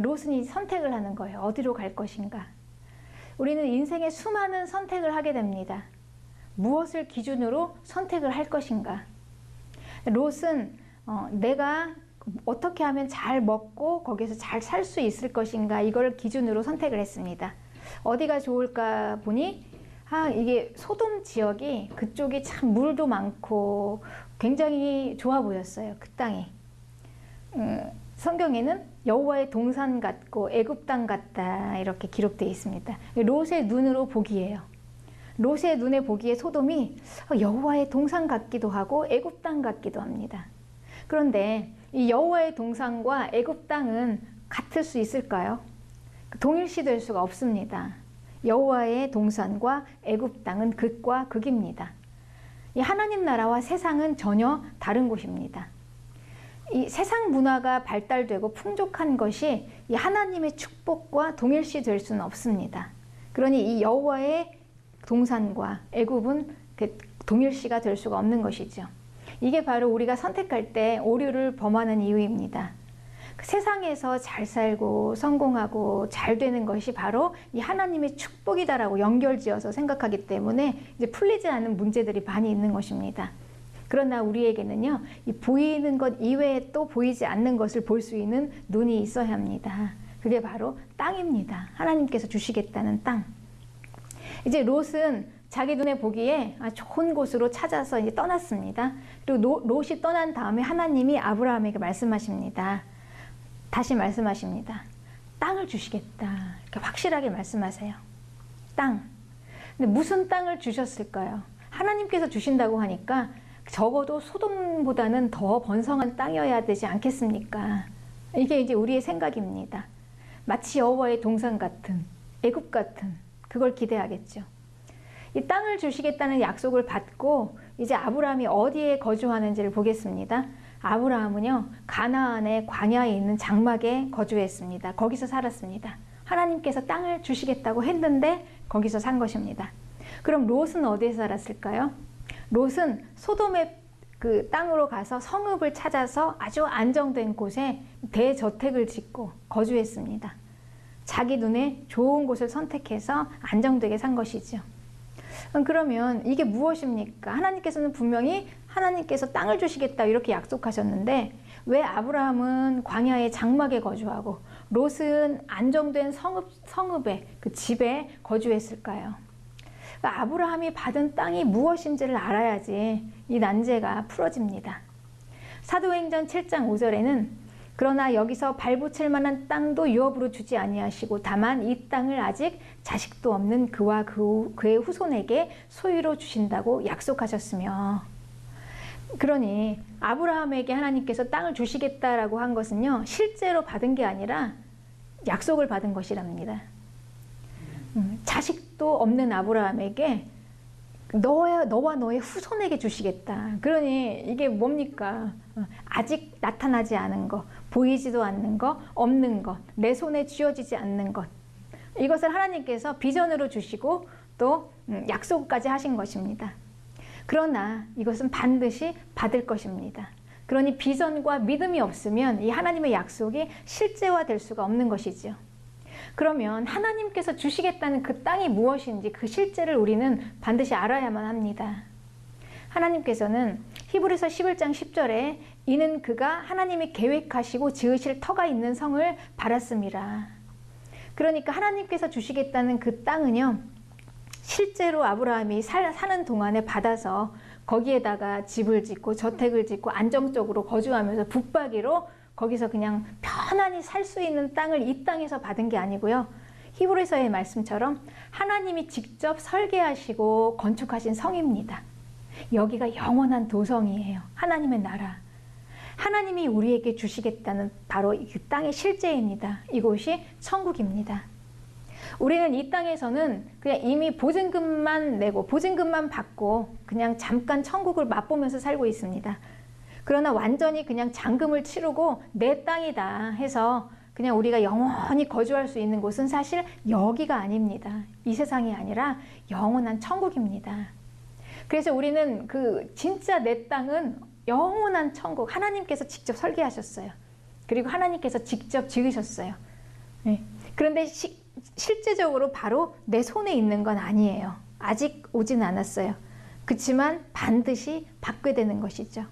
롯은 선택을 하는 거예요. 어디로 갈 것인가. 우리는 인생에 수많은 선택을 하게 됩니다. 무엇을 기준으로 선택을 할 것인가. 롯은 내가 어떻게 하면 잘 먹고 거기서 잘 살 수 있을 것인가, 이걸 기준으로 선택을 했습니다. 어디가 좋을까 보니 이게 소돔 지역이, 그쪽이 참 물도 많고 굉장히 좋아 보였어요. 그 땅이. 성경에는 여호와의 동산 같고 애굽 땅 같다, 이렇게 기록되어 있습니다. 롯의 눈으로 보기에요. 롯의 눈에 보기에 소돔이 여호와의 동산 같기도 하고 애굽 땅 같기도 합니다. 그런데 이 여호와의 동산과 애굽 땅은 같을 수 있을까요? 동일시될 수가 없습니다. 여호와의 동산과 애굽 땅은 극과 극입니다. 이 하나님 나라와 세상은 전혀 다른 곳입니다. 이 세상 문화가 발달되고 풍족한 것이 이 하나님의 축복과 동일시될 수는 없습니다. 그러니 이 여호와의 동산과 애굽은 동일시가 될 수가 없는 것이죠. 이게 바로 우리가 선택할 때 오류를 범하는 이유입니다. 세상에서 잘 살고 성공하고 잘 되는 것이 바로 이 하나님의 축복이다라고 연결지어서 생각하기 때문에 이제 풀리지 않는 문제들이 많이 있는 것입니다. 그러나 우리에게는요, 이 보이는 것 이외에 또 보이지 않는 것을 볼 수 있는 눈이 있어야 합니다. 그게 바로 땅입니다. 하나님께서 주시겠다는 땅. 이제 롯은 자기 눈에 보기에 좋은 곳으로 찾아서 이제 떠났습니다. 그리고 롯이 떠난 다음에 하나님이 아브라함에게 말씀하십니다. 다시 말씀하십니다. 땅을 주시겠다. 이렇게 확실하게 말씀하세요. 땅. 근데 무슨 땅을 주셨을까요? 하나님께서 주신다고 하니까 적어도 소돔보다는 더 번성한 땅이어야 되지 않겠습니까? 이게 이제 우리의 생각입니다. 마치 여호와의 동산 같은, 애굽 같은, 그걸 기대하겠죠. 이 땅을 주시겠다는 약속을 받고 이제 아브라함이 어디에 거주하는지를 보겠습니다. 아브라함은요, 가나안의 광야에 있는 장막에 거주했습니다. 거기서 살았습니다. 하나님께서 땅을 주시겠다고 했는데 거기서 산 것입니다. 그럼 롯은 어디에 살았을까요? 롯은 소돔의 그 땅으로 가서 성읍을 찾아서 아주 안정된 곳에 대저택을 짓고 거주했습니다. 자기 눈에 좋은 곳을 선택해서 안정되게 산 것이죠. 그러면 이게 무엇입니까? 하나님께서는 분명히 하나님께서 땅을 주시겠다 이렇게 약속하셨는데 왜 아브라함은 광야의 장막에 거주하고 롯은 안정된 성읍에, 그 집에 거주했을까요? 아브라함이 받은 땅이 무엇인지를 알아야지 이 난제가 풀어집니다. 사도행전 7장 5절에는 그러나 여기서 발붙일 만한 땅도 유업으로 주지 아니하시고 다만 이 땅을 아직 자식도 없는 그와 그의 후손에게 소유로 주신다고 약속하셨으며, 그러니 아브라함에게 하나님께서 땅을 주시겠다라고 한 것은요, 실제로 받은 게 아니라 약속을 받은 것이랍니다. 자식도 없는 아브라함에게 너와 너의 후손에게 주시겠다. 그러니 이게 뭡니까? 아직 나타나지 않은 것, 보이지도 않는 것, 없는 것, 내 손에 쥐어지지 않는 것, 이것을 하나님께서 비전으로 주시고 또 약속까지 하신 것입니다. 그러나 이것은 반드시 받을 것입니다. 그러니 비전과 믿음이 없으면 이 하나님의 약속이 실제화될 수가 없는 것이죠. 그러면 하나님께서 주시겠다는 그 땅이 무엇인지 그 실제를 우리는 반드시 알아야만 합니다. 하나님께서는 히브리서 11장 10절에 이는 그가 하나님이 계획하시고 지으실 터가 있는 성을 바랐음이라. 그러니까 하나님께서 주시겠다는 그 땅은요, 실제로 아브라함이 사는 동안에 받아서 거기에다가 집을 짓고 저택을 짓고 안정적으로 거주하면서 붙박이로 거기서 그냥 편안히 살 수 있는 땅을 이 땅에서 받은 게 아니고요. 히브리서의 말씀처럼 하나님이 직접 설계하시고 건축하신 성입니다. 여기가 영원한 도성이에요. 하나님의 나라. 하나님이 우리에게 주시겠다는 바로 그 땅의 실제입니다. 이곳이 천국입니다. 우리는 이 땅에서는 그냥 이미 보증금만 내고 보증금만 받고 그냥 잠깐 천국을 맛보면서 살고 있습니다. 그러나 완전히 그냥 잔금을 치르고 내 땅이다 해서 그냥 우리가 영원히 거주할 수 있는 곳은 사실 여기가 아닙니다. 이 세상이 아니라 영원한 천국입니다. 그래서 우리는 진짜 내 땅은 영원한 천국, 하나님께서 직접 설계하셨어요. 그리고 하나님께서 직접 지으셨어요. 예. 그런데 실제적으로 바로 내 손에 있는 건 아니에요. 아직 오진 않았어요. 그렇지만 반드시 받게 되는 것이죠.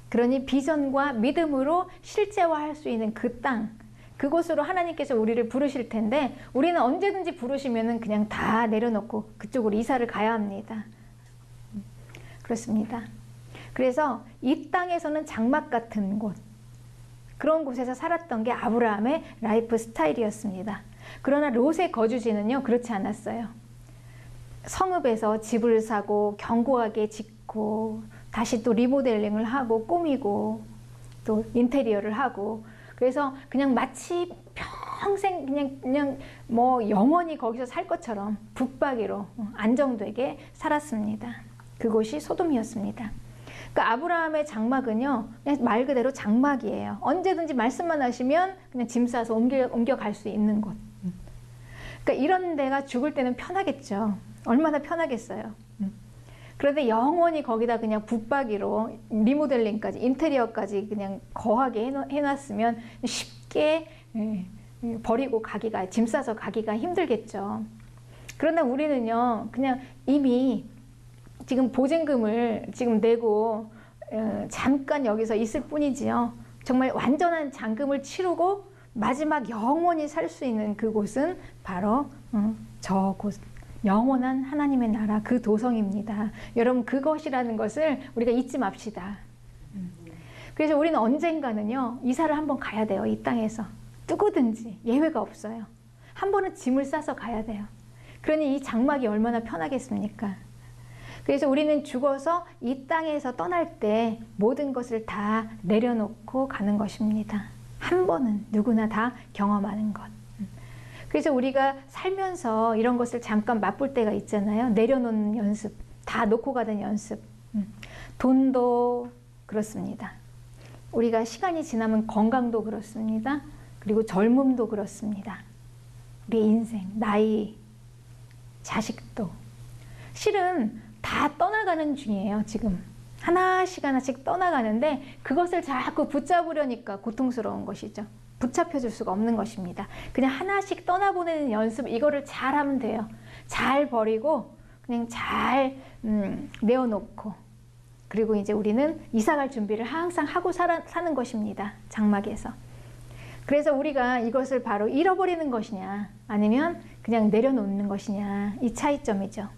그러니 비전과 믿음으로 실제화할 수 있는 그 땅, 그곳으로 하나님께서 우리를 부르실 텐데 우리는 언제든지 부르시면은 그냥 다 내려놓고 그쪽으로 이사를 가야 합니다. 그렇습니다. 그래서 이 땅에서는 장막 같은 곳, 그런 곳에서 살았던 게 아브라함의 라이프 스타일이었습니다. 그러나 롯의 거주지는요, 그렇지 않았어요. 성읍에서 집을 사고 견고하게 짓고 다시 또 리모델링을 하고 꾸미고 또 인테리어를 하고, 그래서 그냥 마치 평생 그냥 뭐 영원히 거기서 살 것처럼 붙박이로 안정되게 살았습니다. 그곳이 소돔이었습니다. 그러니까 아브라함의 장막은요, 그냥 말 그대로 장막이에요. 언제든지 말씀만 하시면 그냥 짐 싸서 옮겨갈 수 있는 곳. 그러니까 이런 데가 죽을 때는 편하겠죠. 얼마나 편하겠어요. 그런데 영원히 거기다 그냥 붙박이로 리모델링까지, 인테리어까지 그냥 거하게 해놨으면 쉽게 버리고 가기가, 짐 싸서 가기가 힘들겠죠. 그러나 우리는요, 그냥 이미 지금 보증금을 지금 내고 잠깐 여기서 있을 뿐이지요. 정말 완전한 잔금을 치르고 마지막 영원히 살 수 있는 그곳은 바로 저곳, 영원한 하나님의 나라, 그 도성입니다. 여러분, 그것이라는 것을 우리가 잊지 맙시다. 그래서 우리는 언젠가는요, 이사를 한번 가야 돼요. 이 땅에서. 누구든지 예외가 없어요. 한 번은 짐을 싸서 가야 돼요. 그러니 이 장막이 얼마나 편하겠습니까? 그래서 우리는 죽어서 이 땅에서 떠날 때 모든 것을 다 내려놓고 가는 것입니다. 한 번은 누구나 다 경험하는 것. 그래서 우리가 살면서 이런 것을 잠깐 맛볼 때가 있잖아요. 내려놓는 연습, 다 놓고 가는 연습. 돈도 그렇습니다. 우리가 시간이 지나면 건강도 그렇습니다. 그리고 젊음도 그렇습니다. 우리의 인생, 나이, 자식도. 실은 다 떠나가는 중이에요, 지금. 하나씩 하나씩 떠나가는데 그것을 자꾸 붙잡으려니까 고통스러운 것이죠. 붙잡혀줄 수가 없는 것입니다. 그냥 하나씩 떠나보내는 연습, 이거를 잘 하면 돼요. 잘 버리고 그냥 잘 내어놓고, 그리고 이제 우리는 이사갈 준비를 항상 하고 사는 것입니다. 장막에서. 그래서 우리가 이것을 바로 잃어버리는 것이냐 아니면 그냥 내려놓는 것이냐, 이 차이점이죠.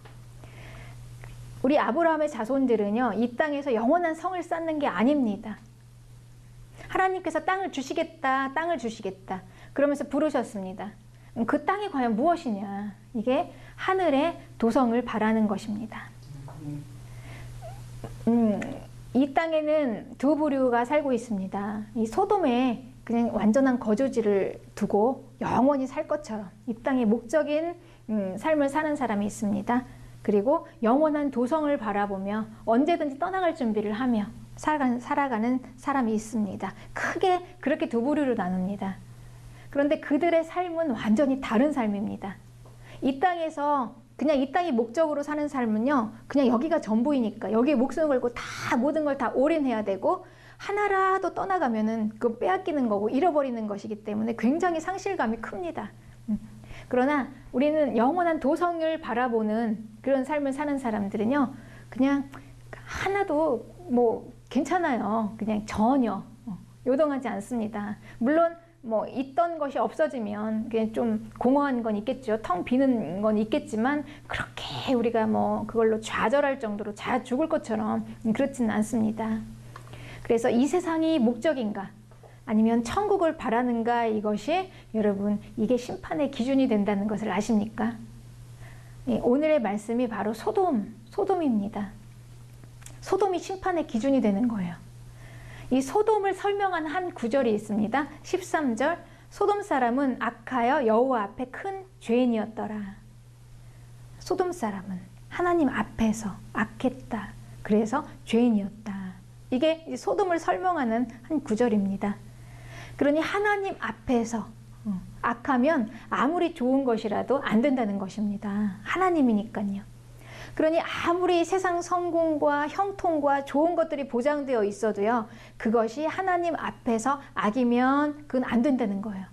우리 아브라함의 자손들은요, 이 땅에서 영원한 성을 쌓는 게 아닙니다. 하나님께서 땅을 주시겠다, 땅을 주시겠다 그러면서 부르셨습니다. 그 땅이 과연 무엇이냐? 이게 하늘의 도성을 바라는 것입니다. 이 땅에는 두 부류가 살고 있습니다. 이 소돔에 그냥 완전한 거주지를 두고 영원히 살 것처럼 이 땅의 목적인 삶을 사는 사람이 있습니다. 그리고 영원한 도성을 바라보며 언제든지 떠나갈 준비를 하며 살아가는 사람이 있습니다. 크게 그렇게 두 부류로 나눕니다. 그런데 그들의 삶은 완전히 다른 삶입니다. 이 땅에서 그냥 이 땅이 목적으로 사는 삶은요, 그냥 여기가 전부이니까 여기에 목숨을 걸고 다 모든 걸 다 올인해야 되고, 하나라도 떠나가면은 그거 빼앗기는 거고 잃어버리는 것이기 때문에 굉장히 상실감이 큽니다. 그러나 우리는 영원한 도성을 바라보는 그런 삶을 사는 사람들은요, 그냥 하나도 뭐 괜찮아요. 그냥 전혀 요동하지 않습니다. 물론 뭐 있던 것이 없어지면 그냥 좀 공허한 건 있겠죠. 텅 비는 건 있겠지만 그렇게 우리가 뭐 그걸로 좌절할 정도로 자 죽을 것처럼 그렇지는 않습니다. 그래서 이 세상이 목적인가 아니면 천국을 바라는가, 이것이 여러분, 이게 심판의 기준이 된다는 것을 아십니까? 오늘의 말씀이 바로 소돔입니다. 소돔이 심판의 기준이 되는 거예요. 이 소돔을 설명한 한 구절이 있습니다. 13절, 소돔 사람은 악하여 여호와 앞에 큰 죄인이었더라. 소돔 사람은 하나님 앞에서 악했다. 그래서 죄인이었다. 이게 소돔을 설명하는 한 구절입니다. 그러니 하나님 앞에서 악하면 아무리 좋은 것이라도 안 된다는 것입니다. 하나님이니까요. 그러니 아무리 세상 성공과 형통과 좋은 것들이 보장되어 있어도요, 그것이 하나님 앞에서 악이면 그건 안 된다는 거예요.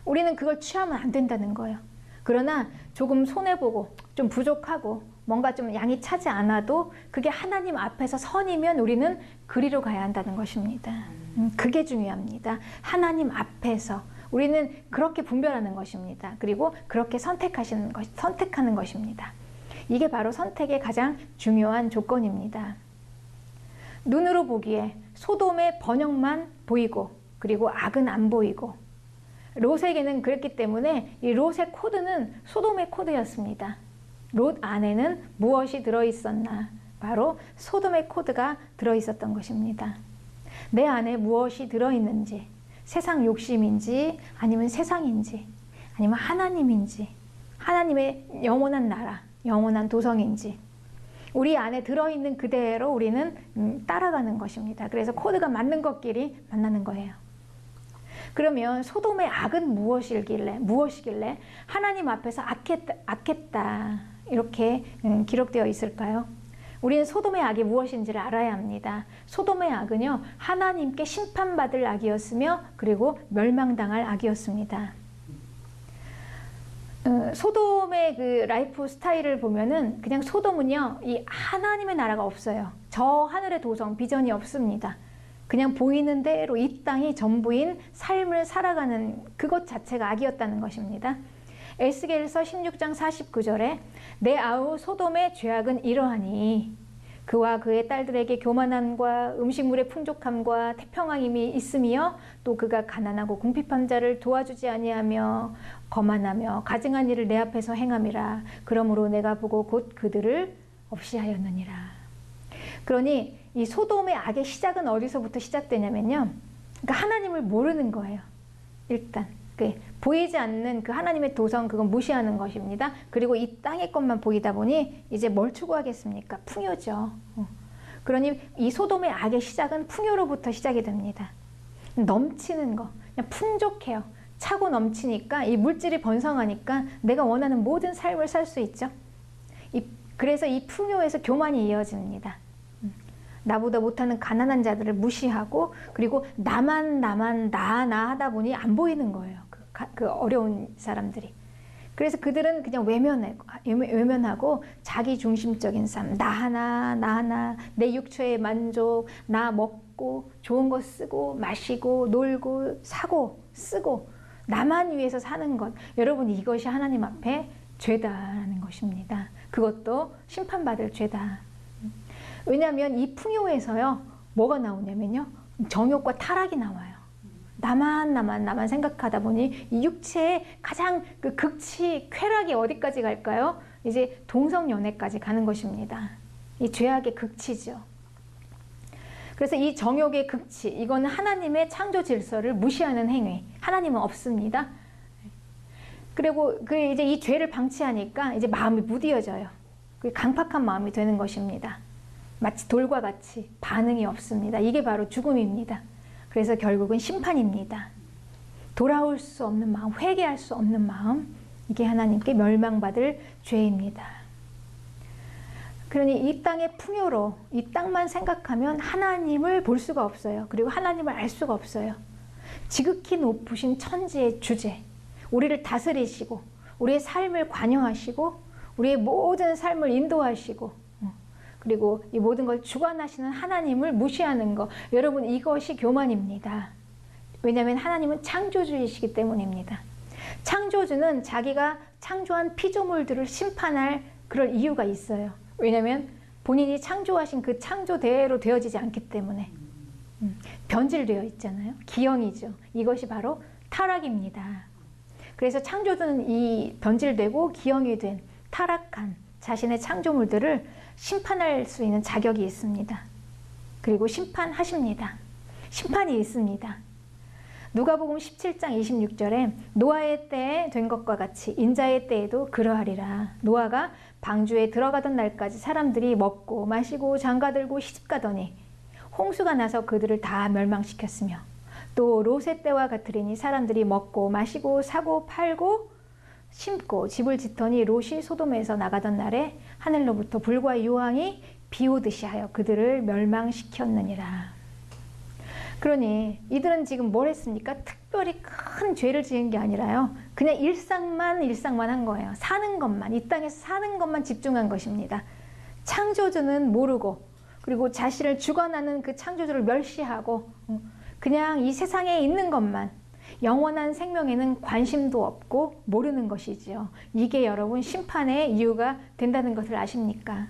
우리는 그걸 취하면 안 된다는 거예요. 그러나 조금 손해보고 좀 부족하고 뭔가 좀 양이 차지 않아도 그게 하나님 앞에서 선이면 우리는 그리로 가야 한다는 것입니다. 그게 중요합니다. 하나님 앞에서 우리는 그렇게 분별하는 것입니다. 그리고 그렇게 선택하는 것입니다. 이게 바로 선택의 가장 중요한 조건입니다. 눈으로 보기에 소돔의 번영만 보이고 그리고 악은 안 보이고, 롯에게는 그랬기 때문에 이 롯의 코드는 소돔의 코드였습니다. 롯 안에는 무엇이 들어있었나? 바로 소돔의 코드가 들어있었던 것입니다. 내 안에 무엇이 들어있는지, 세상 욕심인지 아니면 세상인지 아니면 하나님인지, 하나님의 영원한 나라, 영원한 도성인지, 우리 안에 들어있는 그대로 우리는 따라가는 것입니다. 그래서 코드가 맞는 것끼리 만나는 거예요. 그러면 소돔의 악은 무엇이길래 하나님 앞에서 악했다 이렇게 기록되어 있을까요? 우리는 소돔의 악이 무엇인지를 알아야 합니다. 소돔의 악은요, 하나님께 심판받을 악이었으며 그리고 멸망당할 악이었습니다. 소돔의 그 라이프 스타일을 보면은 그냥 소돔은요, 이 하나님의 나라가 없어요. 저 하늘의 도성, 비전이 없습니다. 그냥 보이는 대로 이 땅이 전부인 삶을 살아가는 그것 자체가 악이었다는 것입니다. 에스겔서 16장 49절에 내 아우 소돔의 죄악은 이러하니 그와 그의 딸들에게 교만함과 음식물의 풍족함과 태평함이 있으며 또 그가 가난하고 궁핍한 자를 도와주지 아니하며 거만하며 가증한 일을 내 앞에서 행함이라. 그러므로 내가 보고 곧 그들을 없이 하였느니라. 그러니 이 소돔의 악의 시작은 어디서부터 시작되냐면요, 그러니까 하나님을 모르는 거예요. 일단 보이지 않는 그 하나님의 도성, 그건 무시하는 것입니다. 그리고 이 땅의 것만 보이다 보니 이제 뭘 추구하겠습니까? 풍요죠. 그러니 이 소돔의 악의 시작은 풍요로부터 시작이 됩니다. 넘치는 거, 그냥 풍족해요. 차고 넘치니까, 이 물질이 번성하니까 내가 원하는 모든 삶을 살 수 있죠. 그래서 이 풍요에서 교만이 이어집니다. 나보다 못하는 가난한 자들을 무시하고, 그리고 나 하다 보니 안 보이는 거예요. 그 어려운 사람들이. 그래서 그들은 그냥 외면하고 자기 중심적인 삶, 나 하나, 내 육체의 만족, 나 먹고 좋은 거 쓰고 마시고 놀고 사고 쓰고 나만 위해서 사는 것. 여러분, 이것이 하나님 앞에 죄다라는 것입니다. 그것도 심판받을 죄다. 왜냐하면 이 풍요에서요, 뭐가 나오냐면요, 정욕과 타락이 나와요. 나만 생각하다 보니 이 육체의 가장 그 극치, 쾌락이 어디까지 갈까요? 이제 동성연애까지 가는 것입니다. 이 죄악의 극치죠. 그래서 이 정욕의 극치, 이거는 하나님의 창조 질서를 무시하는 행위. 하나님은 없습니다. 그리고 이제 이 죄를 방치하니까 이제 마음이 무디어져요. 강팍한 마음이 되는 것입니다. 마치 돌과 같이 반응이 없습니다. 이게 바로 죽음입니다. 그래서 결국은 심판입니다. 돌아올 수 없는 마음, 회개할 수 없는 마음, 이게 하나님께 멸망받을 죄입니다. 그러니 이 땅의 풍요로 이 땅만 생각하면 하나님을 볼 수가 없어요. 그리고 하나님을 알 수가 없어요. 지극히 높으신 천지의 주제, 우리를 다스리시고 우리의 삶을 관여하시고 우리의 모든 삶을 인도하시고 그리고 이 모든 걸 주관하시는 하나님을 무시하는 것, 여러분, 이것이 교만입니다. 왜냐하면 하나님은 창조주이시기 때문입니다. 창조주는 자기가 창조한 피조물들을 심판할 그럴 이유가 있어요. 왜냐하면 본인이 창조하신 그 창조대로 되어지지 않기 때문에. 변질되어 있잖아요. 기형이죠. 이것이 바로 타락입니다. 그래서 창조주는 이 변질되고 기형이 된 타락한 자신의 창조물들을 심판할 수 있는 자격이 있습니다. 그리고 심판하십니다. 심판이 있습니다. 누가복음 17장 26절에 노아의 때에 된 것과 같이 인자의 때에도 그러하리라. 노아가 방주에 들어가던 날까지 사람들이 먹고 마시고 장가들고 시집가더니 홍수가 나서 그들을 다 멸망시켰으며 또 롯의 때와 같으리니 사람들이 먹고 마시고 사고 팔고 심고 집을 짓더니 롯이 소돔에서 나가던 날에 하늘로부터 불과 유황이 비오듯이 하여 그들을 멸망시켰느니라. 그러니 이들은 지금 뭘 했습니까? 특별히 큰 죄를 지은 게 아니라요. 그냥 일상만 한 거예요. 사는 것만, 이 땅에서 사는 것만 집중한 것입니다. 창조주는 모르고, 그리고 자신을 주관하는 그 창조주를 멸시하고, 그냥 이 세상에 있는 것만, 영원한 생명에는 관심도 없고 모르는 것이지요. 이게 여러분 심판의 이유가 된다는 것을 아십니까?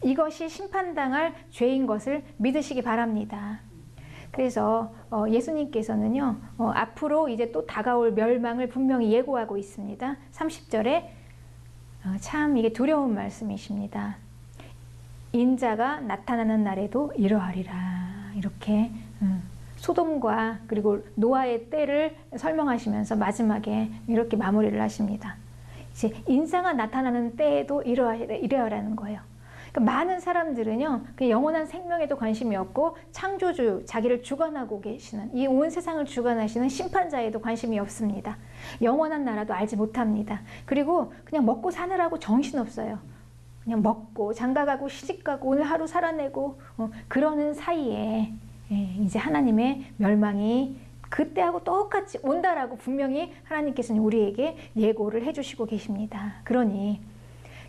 이것이 심판당할 죄인 것을 믿으시기 바랍니다. 그래서 예수님께서는요, 앞으로 이제 또 다가올 멸망을 분명히 예고하고 있습니다. 30절에 참 이게 두려운 말씀이십니다. 인자가 나타나는 날에도 이러하리라. 이렇게 소돔과 그리고 노아의 때를 설명하시면서 마지막에 이렇게 마무리를 하십니다. 이제 인자가 나타나는 때에도 이러하라는 거예요. 그러니까 많은 사람들은요, 그 영원한 생명에도 관심이 없고 창조주, 자기를 주관하고 계시는 이 온 세상을 주관하시는 심판자에도 관심이 없습니다. 영원한 나라도 알지 못합니다. 그리고 그냥 먹고 사느라고 정신없어요. 그냥 먹고 장가가고 시집가고 오늘 하루 살아내고 그러는 사이에 이제 하나님의 멸망이 그때하고 똑같이 온다라고 분명히 하나님께서는 우리에게 예고를 해주시고 계십니다. 그러니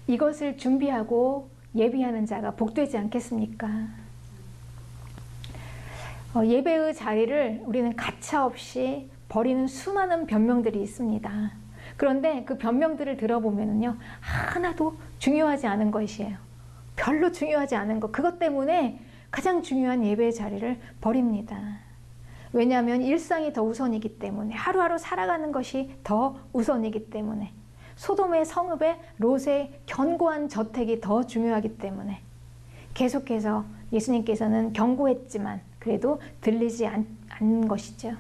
이것을 준비하고 예비하는 자가 복되지 않겠습니까? 예배의 자리를 우리는 가차없이 버리는 수많은 변명들이 있습니다. 그런데 그 변명들을 들어보면요, 하나도 중요하지 않은 것이에요. 별로 중요하지 않은 것, 그것 때문에 가장 중요한 예배의 자리를 버립니다. 왜냐하면 일상이 더 우선이기 때문에, 하루하루 살아가는 것이 더 우선이기 때문에, 소돔의 성읍에 롯의 견고한 저택이 더 중요하기 때문에 계속해서 예수님께서는 경고했지만 그래도 들리지 않는 것이죠.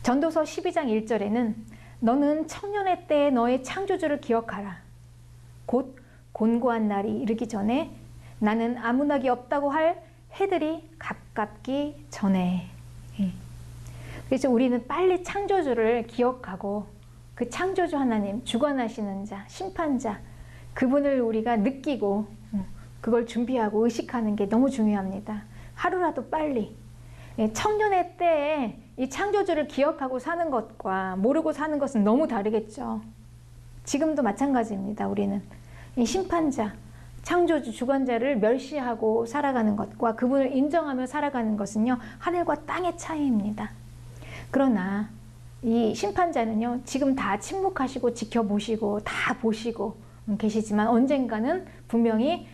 전도서 12장 1절에는 너는 청년의 때에 너의 창조주를 기억하라. 곧 곤고한 날이 이르기 전에 나는 아무나기 없다고 할 해들이 가깝기 전에. 그래서 우리는 빨리 창조주를 기억하고 그 창조주 하나님, 주관하시는 자, 심판자, 그분을 우리가 느끼고 그걸 준비하고 의식하는 게 너무 중요합니다. 하루라도 빨리. 청년의 때에 이 창조주를 기억하고 사는 것과 모르고 사는 것은 너무 다르겠죠. 지금도 마찬가지입니다. 우리는 이 심판자, 창조주, 주관자를 멸시하고 살아가는 것과 그분을 인정하며 살아가는 것은요, 하늘과 땅의 차이입니다. 그러나 이 심판자는요, 지금 다 침묵하시고 지켜보시고 다 보시고 계시지만 언젠가는 분명히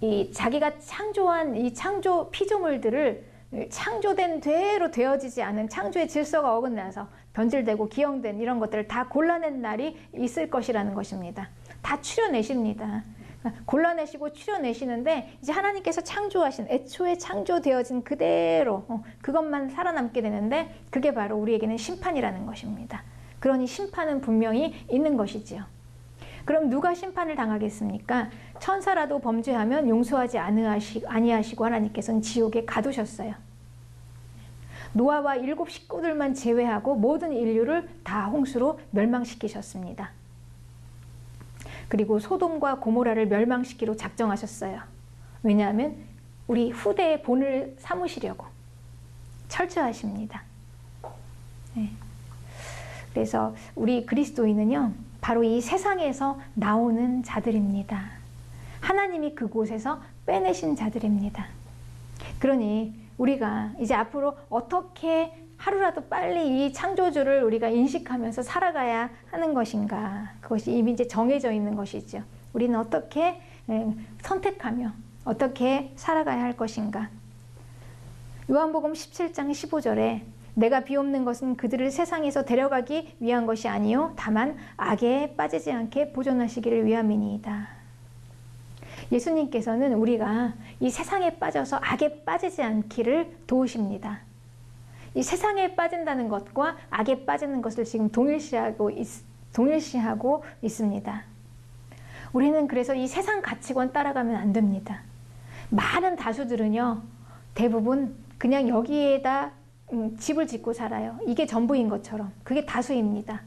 이 자기가 창조한 이 창조 피조물들을 창조된 대로 되어지지 않은 창조의 질서가 어긋나서 변질되고 기형된 이런 것들을 다 골라낸 날이 있을 것이라는 것입니다. 다 추려내십니다. 골라내시고 추려내시는데 이제 하나님께서 창조하신 애초에 창조되어진 그대로 그것만 살아남게 되는데 그게 바로 우리에게는 심판이라는 것입니다. 그러니 심판은 분명히 있는 것이지요. 그럼 누가 심판을 당하겠습니까? 천사라도 범죄하면 용서하지 아니하시고 하나님께서는 지옥에 가두셨어요. 노아와 7 식구들만 제외하고 모든 인류를 다 홍수로 멸망시키셨습니다. 그리고 소돔과 고모라를 멸망시키로 작정하셨어요. 왜냐하면 우리 후대의 본을 삼으시려고 철저하십니다. 네. 그래서 우리 그리스도인은요, 바로 이 세상에서 나오는 자들입니다. 하나님이 그곳에서 빼내신 자들입니다. 그러니 우리가 이제 앞으로 어떻게 하루라도 빨리 이 창조주를 우리가 인식하면서 살아가야 하는 것인가, 그것이 이미 이제 정해져 있는 것이죠. 우리는 어떻게 선택하며 어떻게 살아가야 할 것인가. 요한복음 17장 15절에 내가 비옵는 것은 그들을 세상에서 데려가기 위한 것이 아니요 다만 악에 빠지지 않게 보존하시기를 위함이니이다. 예수님께서는 우리가 이 세상에 빠져서 악에 빠지지 않기를 도우십니다. 이 세상에 빠진다는 것과 악에 빠지는 것을 지금 동일시하고 있습니다. 우리는 그래서 이 세상 가치관 따라가면 안 됩니다. 많은 다수들은요, 대부분 그냥 여기에다 집을 짓고 살아요. 이게 전부인 것처럼. 그게 다수입니다.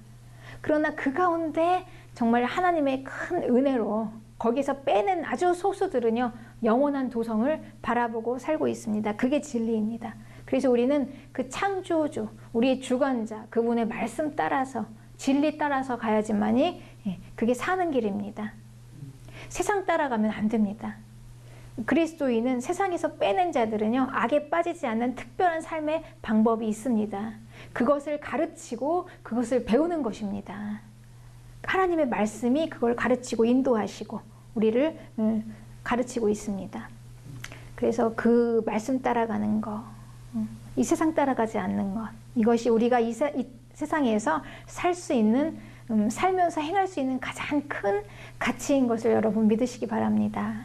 그러나 그 가운데 정말 하나님의 큰 은혜로 거기서 빼낸 아주 소수들은요, 영원한 도성을 바라보고 살고 있습니다. 그게 진리입니다. 그래서 우리는 그 창조주, 우리의 주관자, 그분의 말씀 따라서, 진리 따라서 가야지만이 그게 사는 길입니다. 세상 따라가면 안 됩니다. 그리스도인은 세상에서 빼낸 자들은요, 악에 빠지지 않는 특별한 삶의 방법이 있습니다. 그것을 가르치고 그것을 배우는 것입니다. 하나님의 말씀이 그걸 가르치고 인도하시고 우리를 가르치고 있습니다. 그래서 그 말씀 따라가는 것, 이 세상 따라가지 않는 것, 이것이 우리가 이 세상에서 살 수 있는, 살면서 행할 수 있는 가장 큰 가치인 것을 여러분 믿으시기 바랍니다.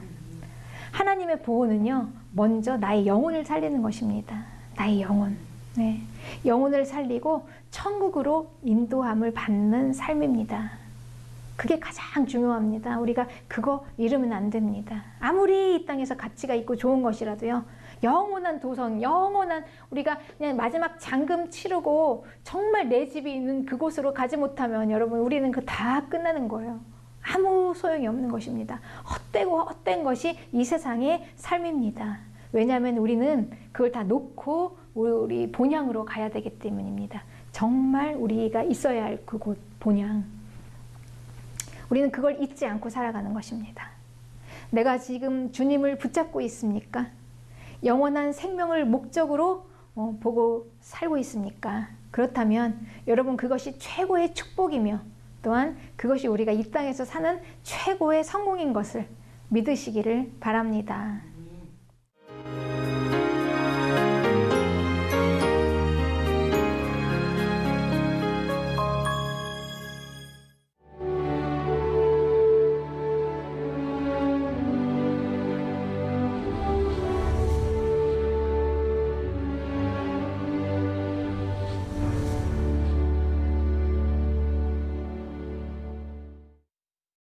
하나님의 보호는요, 먼저 나의 영혼을 살리는 것입니다. 나의 영혼. 네. 영혼을 살리고 천국으로 인도함을 받는 삶입니다. 그게 가장 중요합니다. 우리가 그거 잃으면 안 됩니다. 아무리 이 땅에서 가치가 있고 좋은 것이라도요, 영원한 도성, 영원한, 우리가 그냥 마지막 잔금 치르고 정말 내 집이 있는 그곳으로 가지 못하면 여러분, 우리는 그 다 끝나는 거예요. 아무 소용이 없는 것입니다. 헛되고 헛된 것이 이 세상의 삶입니다. 왜냐하면 우리는 그걸 다 놓고 우리 본향으로 가야 되기 때문입니다. 정말 우리가 있어야 할 그곳, 본향. 우리는 그걸 잊지 않고 살아가는 것입니다. 내가 지금 주님을 붙잡고 있습니까? 영원한 생명을 목적으로 보고 살고 있습니까? 그렇다면 여러분, 그것이 최고의 축복이며 또한 그것이 우리가 이 땅에서 사는 최고의 성공인 것을 믿으시기를 바랍니다.